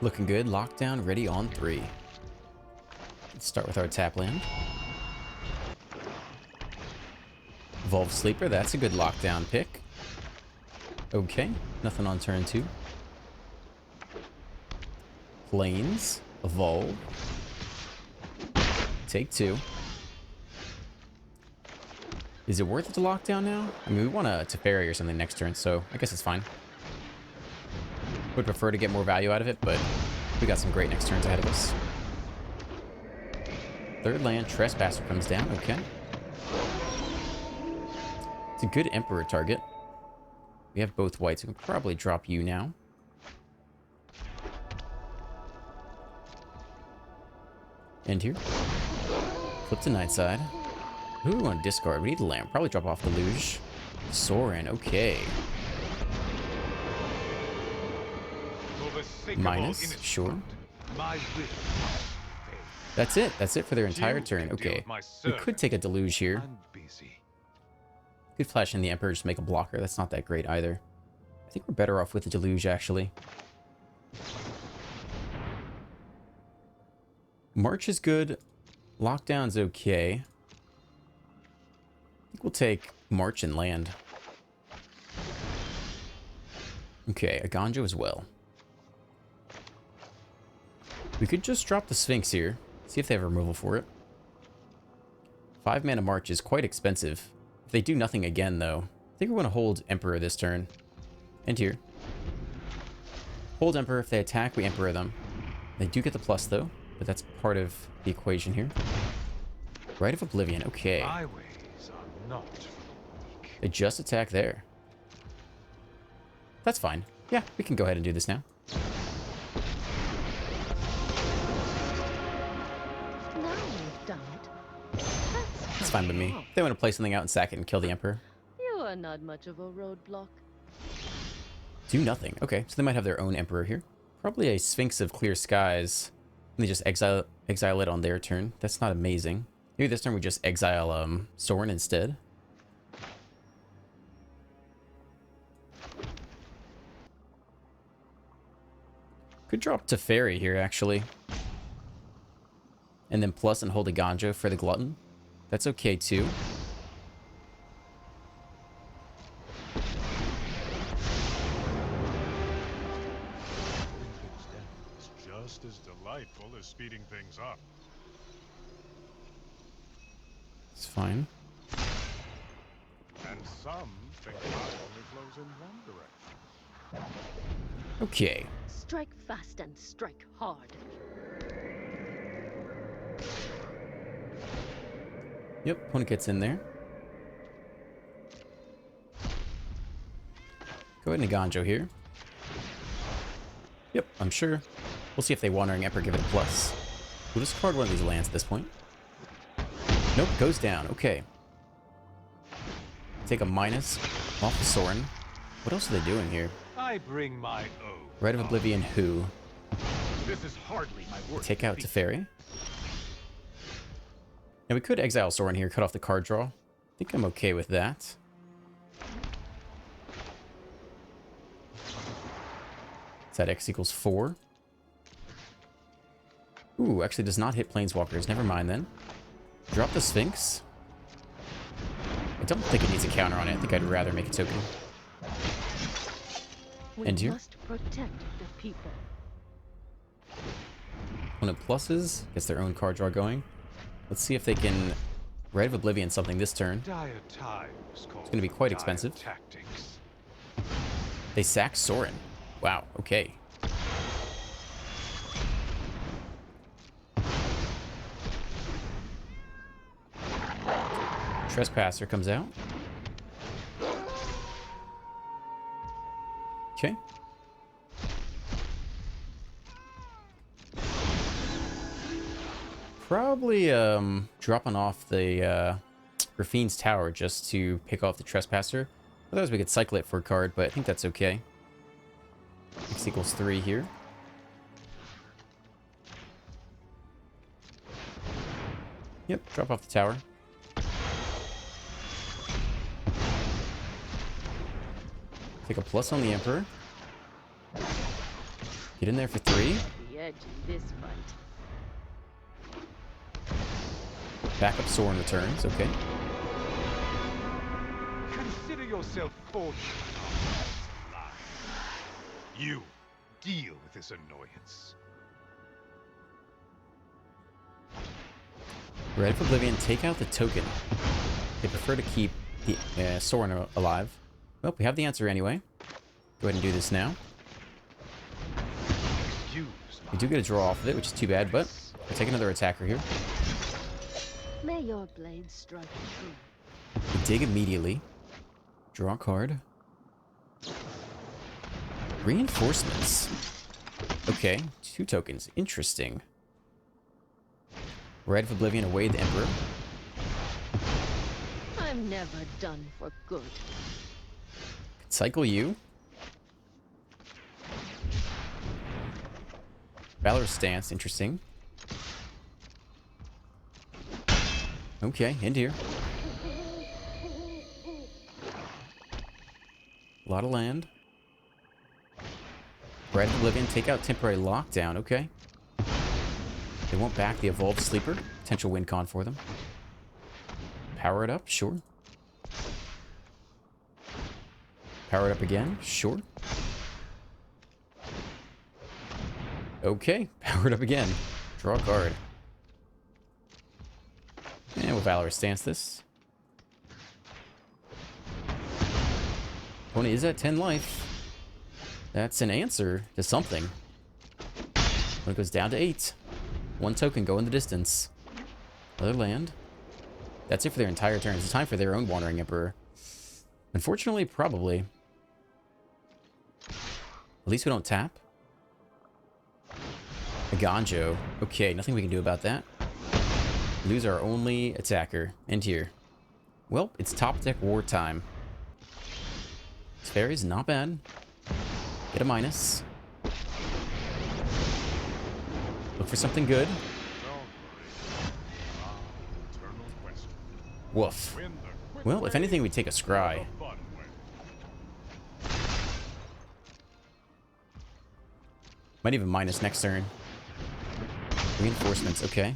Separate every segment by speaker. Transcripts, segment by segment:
Speaker 1: Looking good. Lockdown ready on 3. Let's start with our tap land. Evolve Sleeper, that's a good lockdown pick. Okay, nothing on turn 2. Plains, evolve. Take 2. Is it worth it to lock down now? I mean, we want a Teferi or something next turn, so I guess it's fine. Would prefer to get more value out of it, but we got some great next turns ahead of us. Third land, Trespasser comes down, okay. It's a good Emperor target. We have both whites, we can probably drop you now. End here. Flip to night side. Who we want to discard? We need the lamp. Probably drop off the luge. Sorin, okay. Minus, sure. That's it. That's it for their entire turn. Okay. We could take a deluge here. Could flash in the Emperor, just make a blocker. That's not that great either. I think we're better off with the deluge, actually. March is good. Lockdown's okay. I think we'll take March and land. Okay, a Ganjo as well. We could just drop the Sphinx here. See if they have removal for it. 5 mana March is quite expensive. If they do nothing again, though, I think we're going to hold Emperor this turn. And here. Hold Emperor. If they attack, we Emperor them. They do get the plus, though, but that's part of the equation here. Rite of Oblivion. Okay.
Speaker 2: My ways are not for the weak.
Speaker 1: They just attack there. That's fine. Yeah, we can go ahead and do this now.
Speaker 3: Now you've done it.
Speaker 1: It's fine with me. If they want to play something out and sack it and kill the Emperor.
Speaker 3: You are not much of a roadblock.
Speaker 1: Do nothing. Okay, so they might have their own Emperor here. Probably a Sphinx of Clear Skies. And they just exile it on their turn. That's not amazing. Maybe this turn we just exile Sorin instead. Could drop Teferi here, actually. And then plus and hold a Ganjo for the Glutton. That's okay, too.
Speaker 2: It's just as delightful as speeding things up.
Speaker 1: It's fine.
Speaker 2: And some think life only flows in one direction.
Speaker 1: Okay.
Speaker 3: Strike fast and strike hard.
Speaker 1: Yep, opponent gets in there. Go ahead and Ganjo here. Yep, I'm sure. We'll see if they Wandering Emperor give it a plus. We'll discard one of these lands at this point. Nope, goes down. Okay. Take a minus off the Sorin. What else are they doing here?
Speaker 2: I bring my own.
Speaker 1: Rite of Oblivion, who?
Speaker 2: This is hardly my work.
Speaker 1: Take out Teferi. Now we could exile Sorin here, cut off the card draw. I think I'm okay with that. Is that X equals 4? Ooh, actually does not hit Planeswalkers. Never mind then. Drop the Sphinx. I don't think it needs a counter on it. I think I'd rather make a token.
Speaker 3: We
Speaker 1: End here.
Speaker 3: must protect the people.
Speaker 1: One of pluses. Gets their own card draw going. Let's see if they can Rite of Oblivion something this turn.
Speaker 2: Dire times call
Speaker 1: It's going to be quite
Speaker 2: dire
Speaker 1: expensive.
Speaker 2: Tactics.
Speaker 1: They sack Sorin. Wow, okay. Trespasser comes out. Okay. Probably dropping off the Raffine's Tower just to pick off the Trespasser. Otherwise we could cycle it for a card, but I think that's okay. X equals 3 here. Yep, drop off the tower. Take a plus on the Emperor. Get in there for 3.
Speaker 3: The edge in this fight.
Speaker 1: Backup Soren returns. Okay.
Speaker 2: Consider yourself fortunate. You deal with this annoyance.
Speaker 1: Red of Oblivion, take out the token. They prefer to keep the Soren alive. Well, we have the answer anyway. Go ahead and do this now. We do get a draw off of it, which is too bad, but we'll take another attacker here.
Speaker 3: May your blade strike true.
Speaker 1: We dig immediately. Draw a card. Reinforcements. Okay, 2 tokens. Interesting. Red of Oblivion, away the Emperor.
Speaker 3: I'm never done for good.
Speaker 1: Cycle you. Valor's Stance, interesting. Okay, end here. A lot of land. Red of Oblivion, take out temporary lockdown, okay. They won't back the Evolved Sleeper. Potential win con for them. Power it up, sure. Power it up again, sure. Okay, power it up again. Draw a card. And we'll Valor Stance this. Opponent is at 10 life. That's an answer to something. When it goes down to 8. 1 token, go in the distance. Another land. That's it for their entire turn. It's time for their own Wandering Emperor. Unfortunately, probably. At least we don't tap. A Ganjo. Okay, nothing we can do about that. Lose our only attacker. End here. Well, it's top deck war time. This fairy's not bad. Get a minus. Look for something good. Woof. Well, if anything, we'd take a scry. Might even minus next turn. Reinforcements, okay.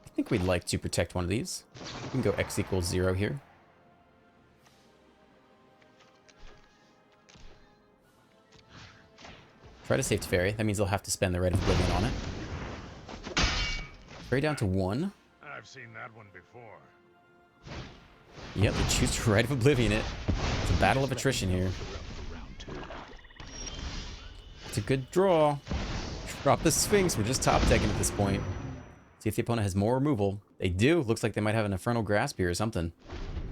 Speaker 1: I think we'd like to protect one of these. We can go X equals 0 here. Try to save Fairy. That means they'll have to spend the Red of Oblivion on it. Fairy down to 1.
Speaker 2: I've seen that one before.
Speaker 1: Yep, they choose to Red of Oblivion it. It's a battle of attrition here. It's a good draw. Drop the Sphinx. We're just top decking at this point. See if the opponent has more removal. They do. Looks like they might have an Infernal Grasp here or something.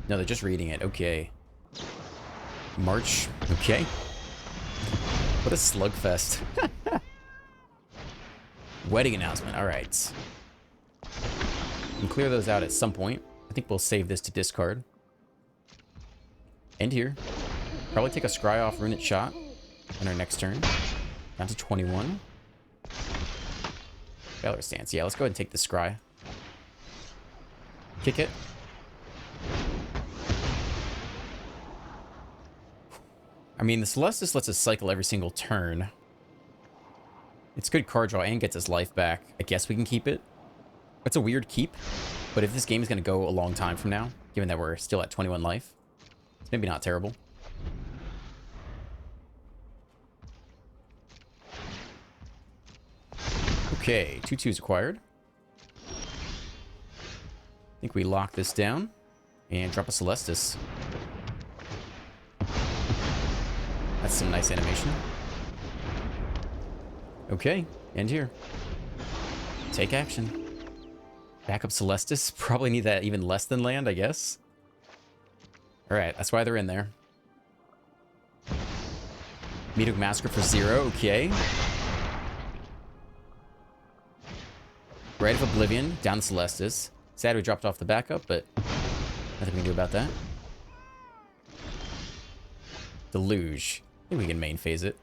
Speaker 1: No, they're just reading it. Okay. March. Okay. What a slugfest. Wedding announcement. All right. We can clear those out at some point. I think we'll save this to discard. End here. Probably take a scry off Runic Shot on our next turn. Down to 21. Valor Stance. Yeah, let's go ahead and take the scry. Kick it. I mean, the Celestis lets us cycle every single turn. It's good card draw and gets us life back. I guess we can keep it. It's a weird keep, but if this game is going to go a long time from now, given that we're still at 21 life, it's maybe not terrible. Okay, 2/2s acquired. I think we lock this down and drop a Celestis. That's some nice animation. Okay, end here. Take action. Backup Celestis. Probably need that even less than land, I guess. Alright, that's why they're in there. Meadow Massacre for 0, okay. Red of Oblivion, down Celestis. Sad we dropped off the backup, but nothing we can do about that. Deluge. I think we can main phase it.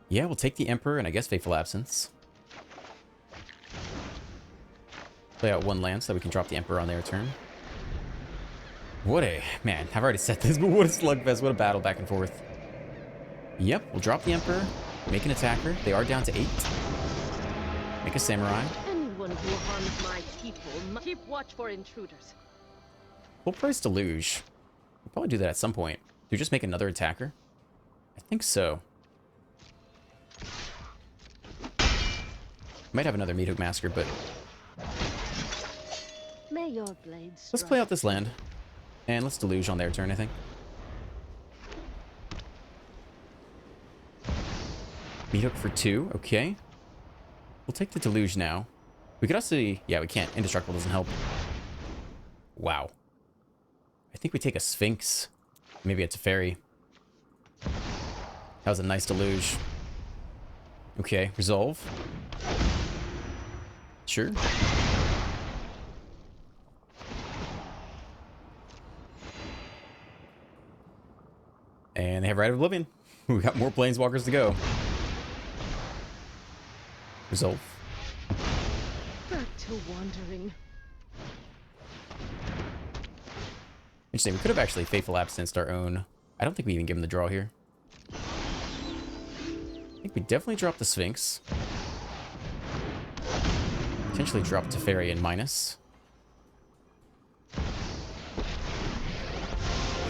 Speaker 1: Yeah, we'll take the Emperor and I guess Fateful Absence. Play out one land so that we can drop the Emperor on their turn. What a... Man, I've already said this, but what a slugfest. What a battle back and forth. Yep, we'll drop the Emperor. Make an attacker. They are down to 8. Make a Samurai.
Speaker 3: Anyone who harms my people must keep watch for intruders.
Speaker 1: Full price Deluge. We'll probably do that at some point. Do we just make another attacker? I think so. Might have another Meathook Massacre, but...
Speaker 3: May your blades
Speaker 1: Let's play out this land. And let's Deluge on their turn, I think. Meathook for 2, okay. We'll take the Deluge now. We could also... Yeah, we can't. Indestructible doesn't help. Wow. I think we take a Sphinx. Maybe it's a Fairy. That was a nice Deluge. Okay, Resolve. Sure. And they have Rite of Oblivion. We got more Planeswalkers to go. Resolve.
Speaker 3: Back to wandering.
Speaker 1: Interesting. We could have actually Fateful Absenced our own. I don't think we even give him the draw here. I think we definitely drop the Sphinx. Potentially drop Teferi and minus.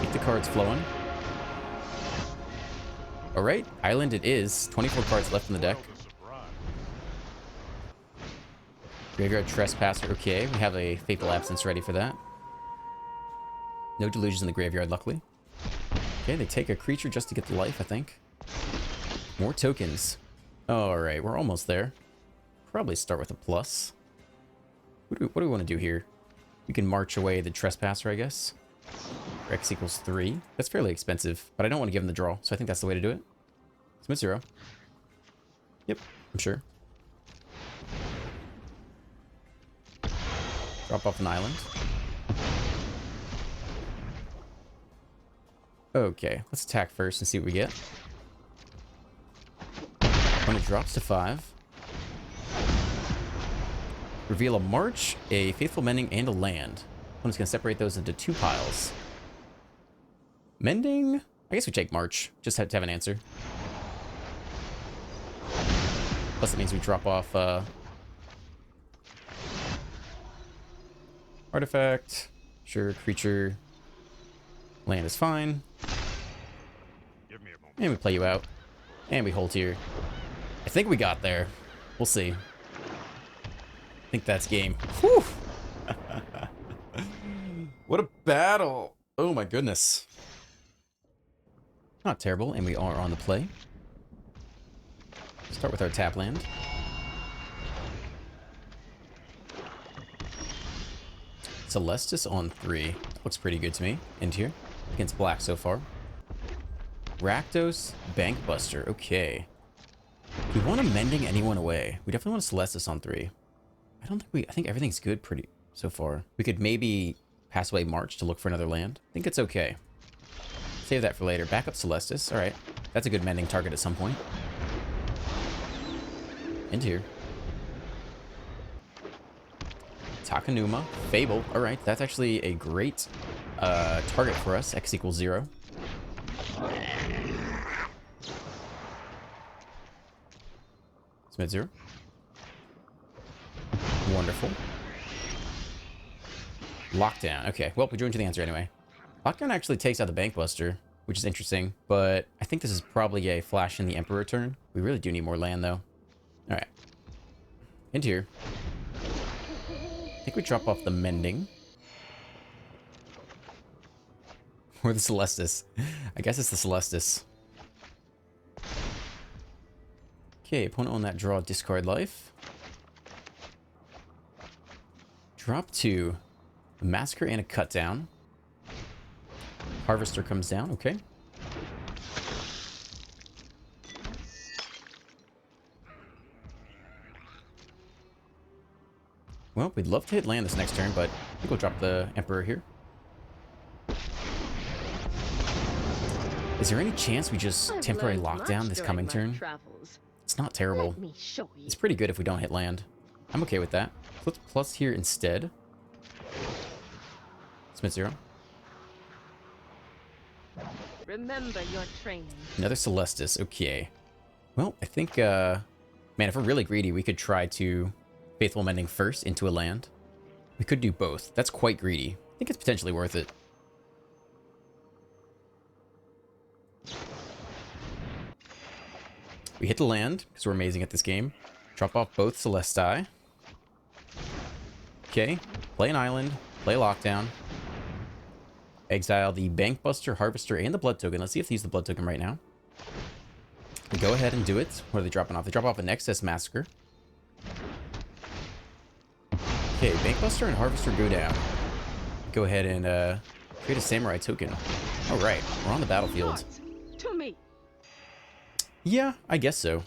Speaker 1: Keep the cards flowing. Alright, Island it is. 24 cards left in the deck. Graveyard Trespasser, okay. We have a Fateful Absence ready for that. No Delusions in the graveyard, luckily. Okay, they take a creature just to get the life, I think. More tokens. Alright, we're almost there. Probably start with a plus. What do we want to do here? We can march away the Trespasser, I guess. For X equals 3. That's fairly expensive, but I don't want to give him the draw, so I think that's the way to do it. Smith 0. Yep, I'm sure. Drop off an island. Okay, let's attack first and see what we get. When it drops to 5. Reveal a March, a Faithful Mending, and a land. I'm just going to separate those into 2 piles. Mending? I guess we take March. Just had to have an answer. Plus it means we drop off artifact. Sure, creature. Land is fine.
Speaker 2: Give me a moment.
Speaker 1: And we play you out. And we hold here. I think we got there. We'll see. I think that's game. Whew! What a battle! Oh my goodness. Not terrible, and we are on the play. Start with our tap land. Celestis on 3. Looks pretty good to me. End here. Against black so far. Rakdos, Bankbuster. Okay. Do we want a Mending anyone away? We definitely want a Celestis on 3. I think everything's good pretty so far. We could maybe pass away March to look for another land. I think it's okay. Save that for later. Back up Celestis. Alright. That's a good Mending target at some point. End here. Takanuma. Fable. Alright, that's actually a great target for us. X equals 0. Smith 0. Wonderful. Lockdown. Okay, well, we drew into the answer anyway. Lockdown actually takes out the Bankbuster, which is interesting, but I think this is probably a flash in the Emperor turn. We really do need more land, though. Alright. Into here. I think we drop off the Mending. Or the Celestis. I guess it's the Celestis. Okay, opponent on that draw, discard life. Drop 2. A Massacre and a Cut Down. Harvester comes down, okay. Well, we'd love to hit land this next turn, but I think we'll drop the Emperor here. Is there any chance we just temporary lockdown this coming turn? It's not terrible. It's pretty good if we don't hit land. I'm okay with that. So let's plus here instead. Smith 0.
Speaker 3: Remember your training.
Speaker 1: Another Celestis. Okay. Well, I think, man, if we're really greedy, we could try to Faithful Mending first into a land. We could do both. That's quite greedy. I think it's potentially worth it. We hit the land, because we're amazing at this game. Drop off both Celestii. Okay. Play an island. Play lockdown. Exile the Bankbuster, Harvester, and the Blood Token. Let's see if they use the Blood Token right now. We go ahead and do it. What are they dropping off? They drop off an Excess Massacre. Okay, Bankbuster and Harvester go down. Go ahead and create a Samurai Token. Alright, we're on the battlefield.
Speaker 3: To me.
Speaker 1: Yeah, I guess so.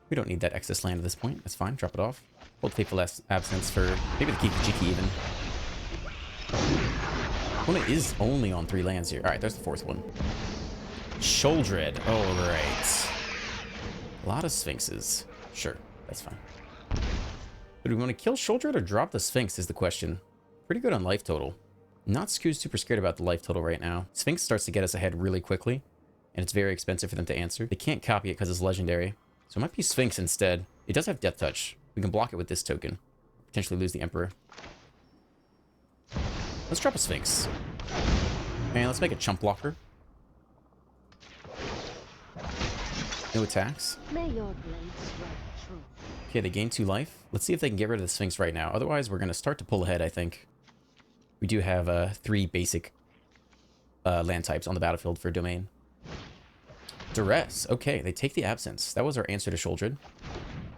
Speaker 1: We don't need that excess land at this point. That's fine. Drop it off. Hold Fateful Absence for maybe the Kiki-Jiki even. Opponent is only on 3 lands here. Alright, there's the 4th one. Sheoldred. Alright. A lot of Sphinxes. Sure, that's fine. But do we want to kill Sheoldred or drop the Sphinx is the question. Pretty good on life total. Not super scared about the life total right now. Sphinx starts to get us ahead really quickly. And it's very expensive for them to answer. They can't copy it because it's legendary. So it might be Sphinx instead. It does have Death Touch. We can block it with this token. Potentially lose the Emperor. Let's drop a Sphinx. And let's make a chump blocker. No attacks.
Speaker 3: May your blade strike true.
Speaker 1: Okay, they gain 2 life. Let's see if they can get rid of the Sphinx right now. Otherwise, we're going to start to pull ahead, I think. We do have 3 basic land types on the battlefield for Domain. Duress. Okay, they take the Absence. That was our answer to Sheoldred.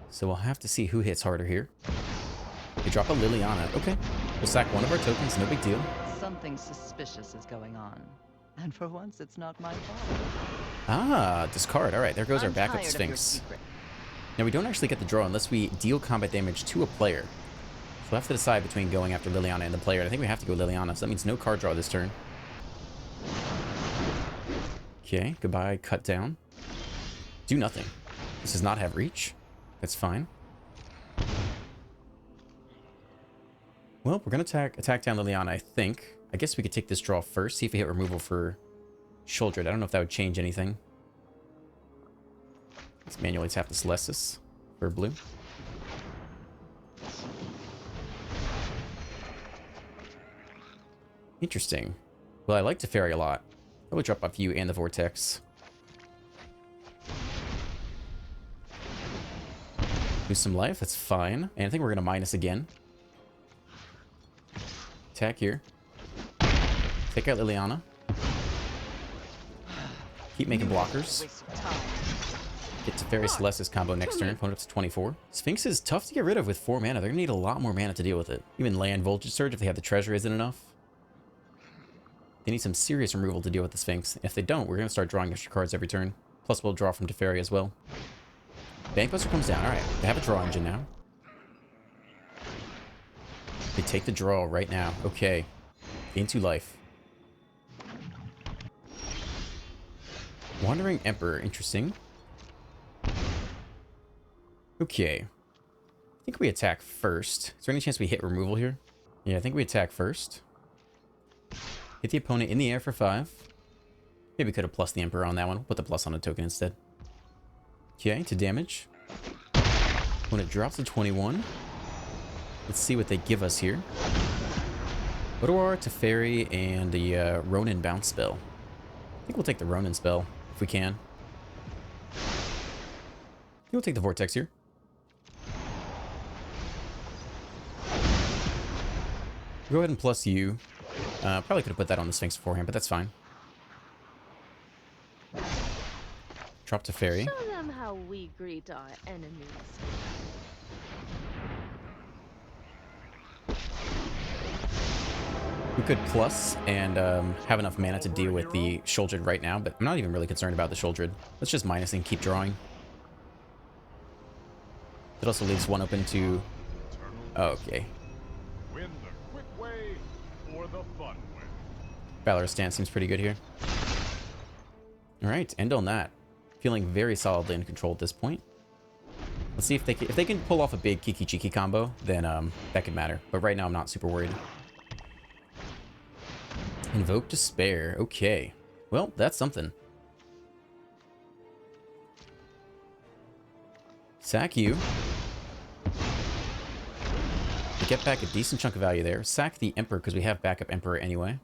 Speaker 1: So we'll have to see who hits harder here. They drop a Liliana. Okay. We'll sack one of our tokens. No big deal.
Speaker 4: Something suspicious is going on. And for once, it's not my fault.
Speaker 1: Ah, discard. All right, there goes our backup
Speaker 4: tired of your
Speaker 1: Sphinx.
Speaker 4: secret.
Speaker 1: Now, we don't actually get the draw unless we deal combat damage to a player. So we'll have to decide between going after Liliana and the player. And I think we have to go Liliana, so that means no card draw this turn. Okay, goodbye, cut down. Do nothing. This does not have reach. That's fine. Well, we're going to attack down Liliana, I think. I guess we could take this draw first, see if we hit removal for Sheoldred. I don't know if that would change anything. Let's manually tap the Celestis for blue. Interesting. Well, I like Teferi a lot. I would drop off you and the Vortex. Lose some life, that's fine. And I think we're going to minus again. Attack here. Take out Liliana. Keep making blockers. Get Teferi Celestis combo next turn. Opponent up to 24. Sphinx is tough to get rid of with 4 mana. They're going to need a lot more mana to deal with it. Even land Voltage Surge, if they have the treasure, isn't enough. They need some serious removal to deal with the Sphinx. If they don't, we're going to start drawing extra cards every turn. Plus, we'll draw from Teferi as well. Bankbuster comes down. Alright, they have a draw engine now. They take the draw right now. Okay. Gain 2 life. Wandering Emperor. Interesting. Okay. I think we attack first. Is there any chance we hit removal here? Yeah, I think we attack first. Hit the opponent in the air for 5. Maybe we could have plus the Emperor on that one. We'll put the plus on a token instead. Okay, to damage. When it drops to 21. Let's see what they give us here. Odoar, Teferi, and the Ronin bounce spell. I think we'll take the Ronin spell if we can. I think we'll take the Vortex here. Go ahead and plus you. Probably could have put that on the Sphinx beforehand, but that's fine. Drop Teferi.
Speaker 3: Show them how we greet our enemies.
Speaker 1: We could plus and have enough mana to deal with the Sheoldred right now, but I'm not even really concerned about the Sheoldred. Let's just minus and keep drawing. It also leaves one open to... Oh, okay.
Speaker 2: Win the quick way or the fun way.
Speaker 1: Valorous stance seems pretty good here. Alright, end on that. Feeling very solidly in control at this point. Let's see if they can pull off a big Kiki Chiki combo, then that could matter. But right now I'm not super worried. Invoke Despair. Okay. Well, that's something. Sack you. We get back a decent chunk of value there. Sack the Emperor because we have backup Emperor anyway.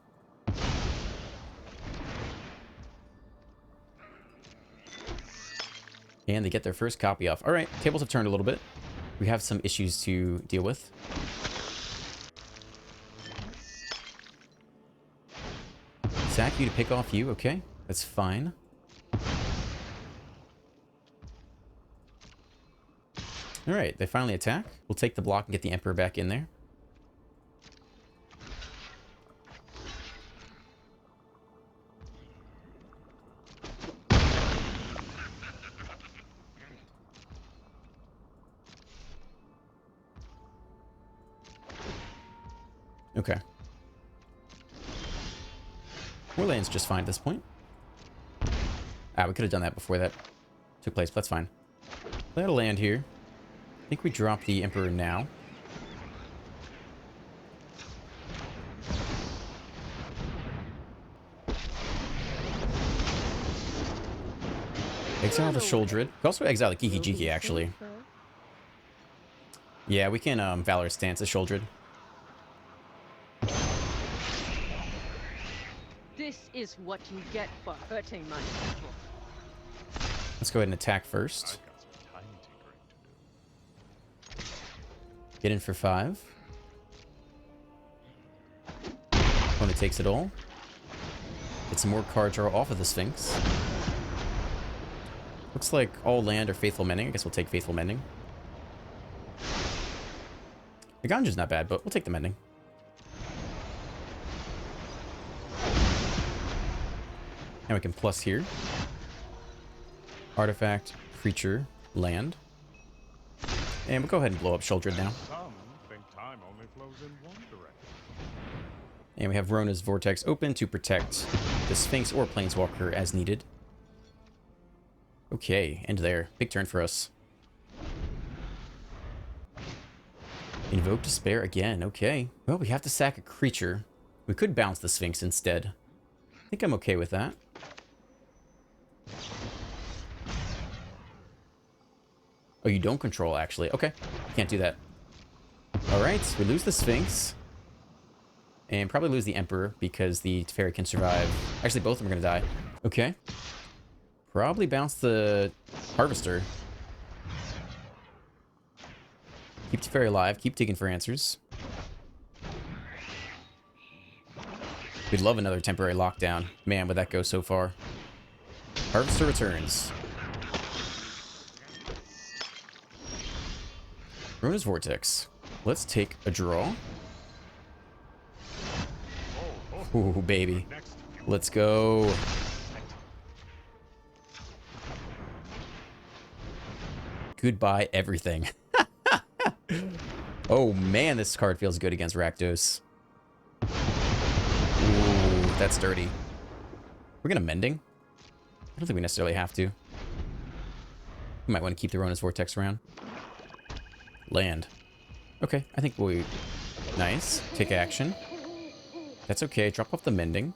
Speaker 1: And they get their first copy off. All right, tables have turned a little bit. We have some issues to deal with. Sack you to pick off you. Okay, that's fine. All right, they finally attack. We'll take the block and get the Emperor back in there. Okay. More land's just fine at this point. Ah, we could have done that before that took place, but that's fine. Play out a land here. I think we drop the Emperor now. Exile the Sholdred. We can also exile the Kiki Jiki, actually. Yeah, we can Valor Stance the Sholdred.
Speaker 3: This is what you get for hurting my people.
Speaker 1: Let's go ahead and attack first.
Speaker 2: I've got some tiny tinkering to do.
Speaker 1: Get in for 5. Opponent takes it all. Get some more card draw off of the Sphinx. Looks like all land or Faithful Mending. I guess we'll take Faithful Mending. The Ganja's not bad, but we'll take the Mending. And we can plus here. Artifact, creature, land. And we'll go ahead and blow up Sholdred now.
Speaker 2: Some think time only flows in one direction.
Speaker 1: And we have Rona's Vortex open to protect the Sphinx or Planeswalker as needed. Okay, end there. Big turn for us. Invoke Despair again. Okay. Well, we have to sack a creature. We could bounce the Sphinx instead. I think I'm okay with that. Oh, you don't control, actually. Okay. Can't do that. Alright, we lose the Sphinx. And probably lose the Emperor because the Teferi can survive. Actually, both of them are going to die. Okay. Probably bounce the Harvester. Keep Teferi alive. Keep digging for answers. We'd love another temporary lockdown. Man, would that go so far. Harvester returns. Rona's Vortex. Let's take a draw. Ooh, baby. Let's go. Goodbye, everything. Oh, man, this card feels good against Rakdos. Ooh, that's dirty. We're gonna Mending? I don't think we necessarily have to. We might want to keep the Rona's Vortex around. Land. Okay, I think we... Nice. Take action. That's okay. Drop off the Mending.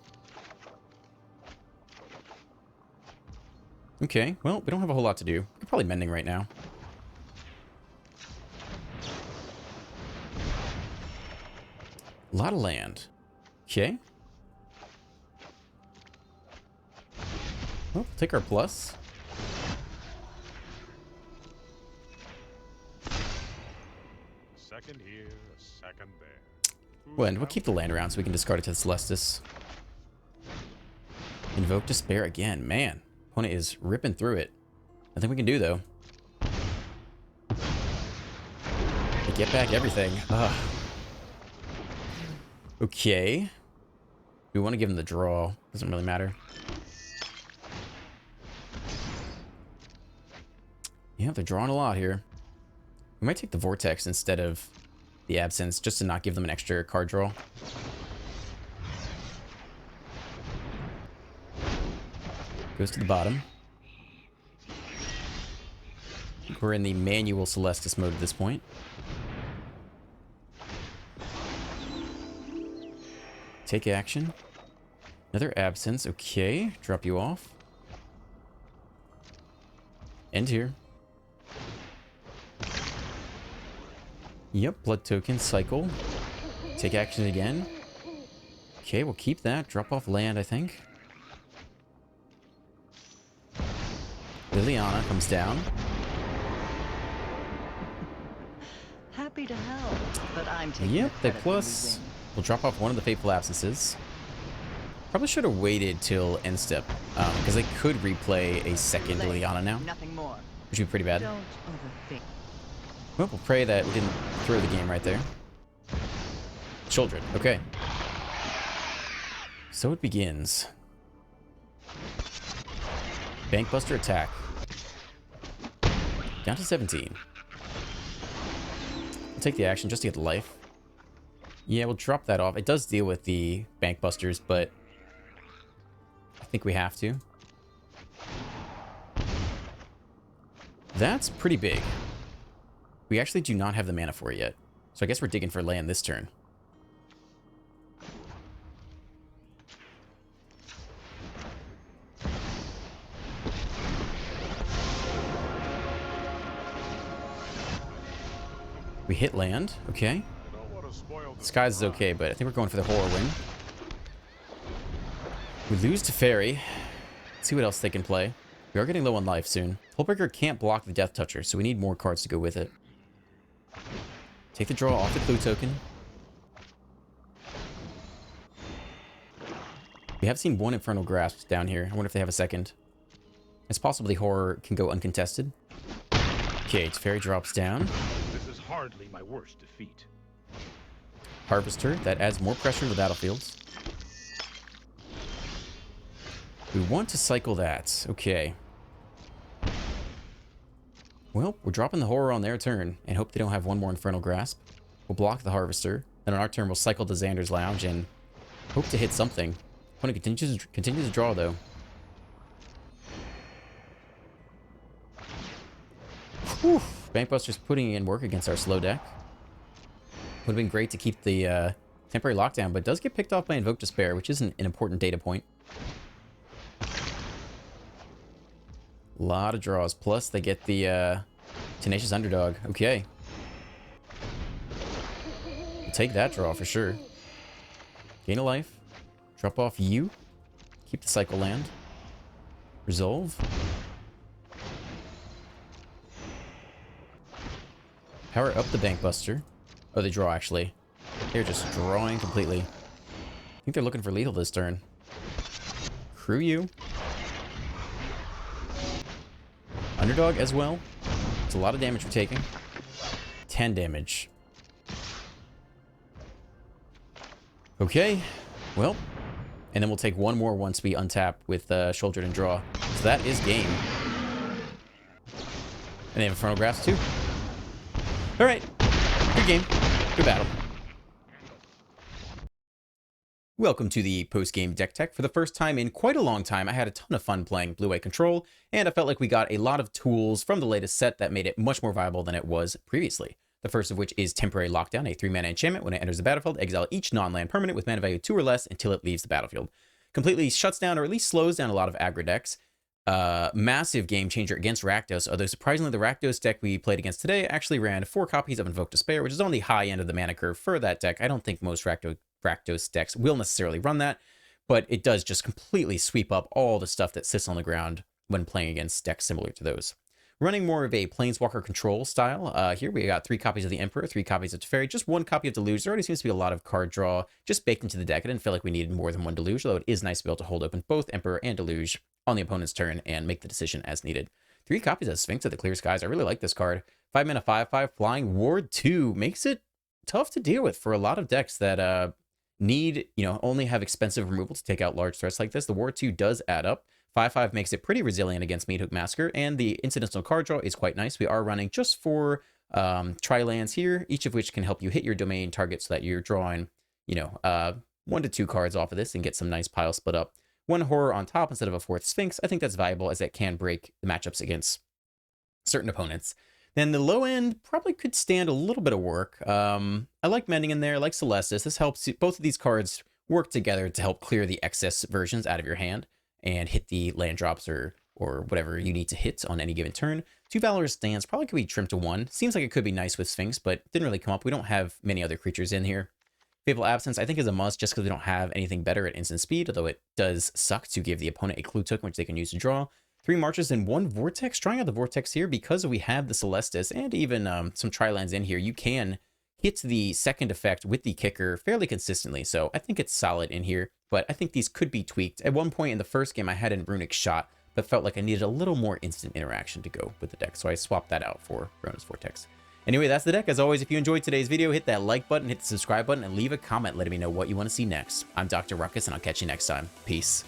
Speaker 1: Okay, well, we don't have a whole lot to do. We're probably Mending right now. A lot of land. Okay. Well, take our plus.
Speaker 2: Second here, a second there.
Speaker 1: Well, and we'll keep the land around so we can discard it to the Celestis. Invoke Despair again. Man, opponent is ripping through it. Nothing we can do, though. We get back everything. Ugh. Okay. We want to give him the draw. Doesn't really matter. Yeah, they're drawing a lot here. We might take the Vortex instead of the Absence, just to not give them an extra card draw. Goes to the bottom. We're in the manual Celestis mode at this point. Take action. Another absence. Okay. Drop you off. End here. Yep. Blood token. Cycle. Take action again. Okay. We'll keep that. Drop off land, I think. Liliana comes down.
Speaker 4: Happy to help, but I'm taking
Speaker 1: Yep,
Speaker 4: the
Speaker 1: they
Speaker 4: credit when we
Speaker 1: plus.
Speaker 4: win.
Speaker 1: We'll drop off one of the Fateful Absences. Probably should have waited till end step, because they could replay a second
Speaker 4: Delay,
Speaker 1: Liliana now,
Speaker 4: Nothing more.
Speaker 1: which would be pretty bad.
Speaker 4: Don't overthink.
Speaker 1: Well, we'll pray that we didn't throw the game right there. Children, okay. So it begins. Bankbuster attack. Down to 17. We'll take the action just to get the life. Yeah, we'll drop that off. It does deal with the Bankbusters, but I think we have to. That's pretty big. We actually do not have the mana for it yet. So I guess we're digging for land this turn. We hit land. Okay.
Speaker 2: Don't want to spoil the
Speaker 1: Skies is okay, but I think we're going for the horror win. We lose to Fairy. Let's see what else they can play. We are getting low on life soon. Hullbreaker can't block the Death Toucher, so we need more cards to go with it. Take the draw off the clue token. We have seen one Infernal Grasp down here. I wonder if they have a second. It's possible the horror can go uncontested. Okay, Fairy drops down.
Speaker 2: This is hardly my worst defeat.
Speaker 1: Harvester, that adds more pressure to the battlefields. We want to cycle that. Okay. Well, we're dropping the horror on their turn and hope they don't have one more Infernal Grasp. We'll block the Harvester. Then on our turn, we'll cycle the Xander's Lounge and hope to hit something. Opponent continues to draw, though. Whew. Bankbuster's putting in work against our slow deck. Would have been great to keep the temporary lockdown, but does get picked off by Invoke Despair, which is an important data point. A lot of draws. Plus, they get the Tenacious Underdog. Okay. We'll take that draw for sure. Gain a life. Drop off you. Keep the cycle land. Resolve. Power up the Bankbuster. Oh, they draw, actually. They're just drawing completely. I think they're looking for lethal this turn. Crew you. Underdog as well. It's a lot of damage we're taking. 10 damage. Okay. Well. And then we'll take one more once we untap with Shouldered and draw. So that is game. And they have Infernal Grasp too. Alright. Good game. Good battle. Welcome to the post-game deck tech. For the first time in quite a long time, I had a ton of fun playing Blue-White Control, and I felt like we got a lot of tools from the latest set that made it much more viable than it was previously. The first of which is Temporary Lockdown, a 3-mana enchantment. When it enters the battlefield, exile each non-land permanent with mana value 2 or less until it leaves the battlefield. Completely shuts down, or at least slows down, a lot of aggro decks. Massive game changer against Rakdos, although surprisingly the Rakdos deck we played against today actually ran 4 copies of Invoke Despair, which is on the high end of the mana curve for that deck. I don't think most Rakdos decks will necessarily run that, but it does just completely sweep up all the stuff that sits on the ground when playing against decks similar to those. Running more of a Planeswalker control style. Here we got 3 copies of the Emperor, 3 copies of Teferi, just 1 copy of Deluge. There already seems to be a lot of card draw just baked into the deck. I didn't feel like we needed more than 1 Deluge, although it is nice to be able to hold open both Emperor and Deluge on the opponent's turn and make the decision as needed. 3 copies of Sphinx of the Clear Skies. I really like this card. 5 mana 5/5 flying Ward 2 makes it tough to deal with for a lot of decks that need, only have expensive removal to take out large threats like this. The Ward 2 does add up. 5/5 makes it pretty resilient against Meathook Massacre, and the incidental card draw is quite nice. We are running just 4 tri-lands here, each of which can help you hit your domain target so that you're drawing, 1 to 2 cards off of this and get some nice pile split up. 1 horror on top instead of a 4th Sphinx. I think that's valuable as it can break the matchups against certain opponents. Then the low end probably could stand a little bit of work. I like Mending in there, I like Celestis. This helps, both of these cards work together to help clear the excess versions out of your hand and hit the land drops or whatever you need to hit on any given turn. 2 Valorous Stance probably could be trimmed to 1. Seems like it could be nice with Sphinx, but didn't really come up. We don't have many other creatures in here. Fateful Absence, I think, is a must just because we don't have anything better at instant speed, although it does suck to give the opponent a clue token, which they can use to draw. 3 Marches and 1 Vortex. Trying out the Vortex here because we have the Celestis and even some Tri-lands in here. You can hit the second effect with the kicker fairly consistently, so I think it's solid in here, but I think these could be tweaked. At one point in the first game, I had a Runic Shot, but felt like I needed a little more instant interaction to go with the deck, so I swapped that out for Rona's Vortex. Anyway, that's the deck. As always, if you enjoyed today's video, hit that like button, hit the subscribe button, and leave a comment letting me know what you want to see next. I'm Dr. Ruckus, and I'll catch you next time. Peace.